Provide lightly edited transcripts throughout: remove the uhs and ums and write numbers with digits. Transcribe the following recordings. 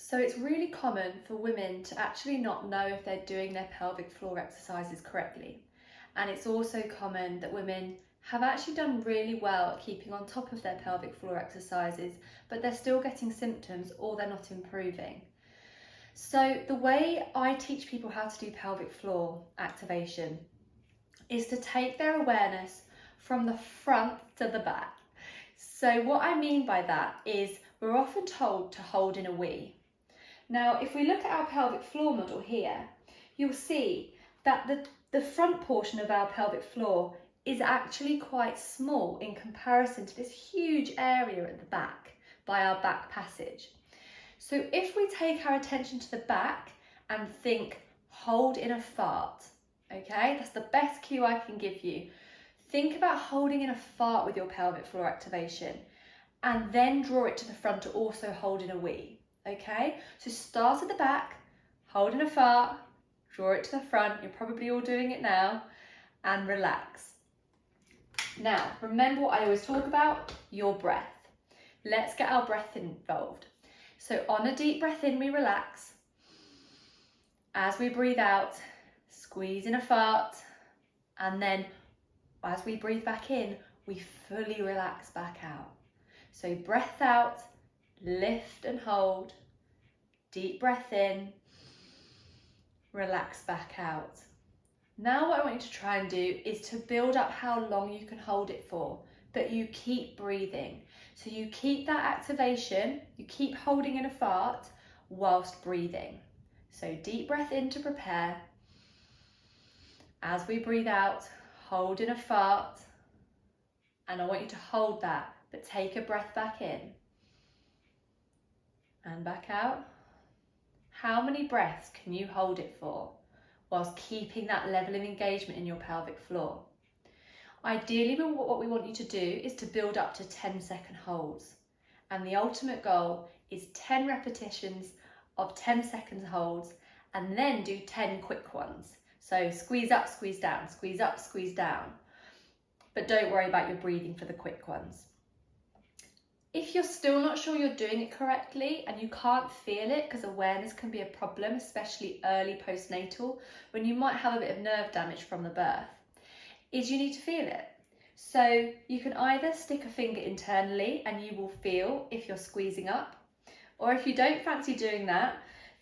So it's really common for women to actually not know if they're doing their pelvic floor exercises correctly. And it's also common that women have actually done really well at keeping on top of their pelvic floor exercises, but they're still getting symptoms or they're not improving. So the way I teach people how to do pelvic floor activation is to take their awareness from the front to the back. So what I mean by that is we're often told to hold in a V. Now, if we look at our pelvic floor model here, you'll see that the front portion of our pelvic floor is actually quite small in comparison to this huge area at the back by our back passage. So if we take our attention to the back and think, hold in a fart, okay? That's the best cue I can give you. Think about holding in a fart with your pelvic floor activation and then draw it to the front to also hold in a V. Okay, so start at the back, hold in a fart, draw it to the front, you're probably all doing it now, and relax. Now, remember what I always talk about, your breath. Let's get our breath involved. So on a deep breath in, we relax. As we breathe out, squeeze in a fart, and then as we breathe back in, we fully relax back out. So breath out, lift and hold, deep breath in, relax back out. Now what I want you to try and do is to build up how long you can hold it for, but you keep breathing. So you keep that activation, you keep holding in a fart whilst breathing. So deep breath in to prepare. As we breathe out, hold in a fart, and I want you to hold that, but take a breath back in. And back out. How many breaths can you hold it for whilst keeping that level of engagement in your pelvic floor? Ideally, what we want you to do is to build up to 10-second holds. And the ultimate goal is 10 repetitions of 10 second holds and then do 10 quick ones. So squeeze up, squeeze down, squeeze up, squeeze down. But don't worry about your breathing for the quick ones. If you're still not sure you're doing it correctly and you can't feel it, because awareness can be a problem, especially early postnatal, when you might have a bit of nerve damage from the birth, is you need to feel it. So you can either stick a finger internally and you will feel if you're squeezing up, or if you don't fancy doing that,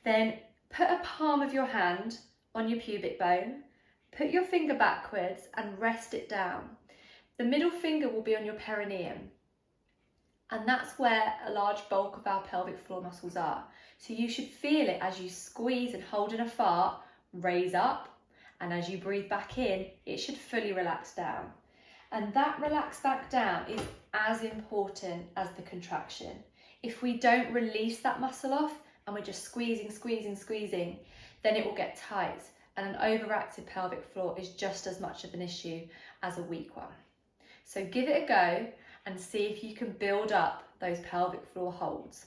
then put a palm of your hand on your pubic bone, put your finger backwards and rest it down. The middle finger will be on your perineum. And that's where a large bulk of our pelvic floor muscles are. So you should feel it as you squeeze and hold in a fart, raise up, and as you breathe back in, it should fully relax down. And that relax back down is as important as the contraction. If we don't release that muscle off and we're just squeezing, squeezing, squeezing, then it will get tight. And an overactive pelvic floor is just as much of an issue as a weak one. So give it a go and see if you can build up those pelvic floor holds.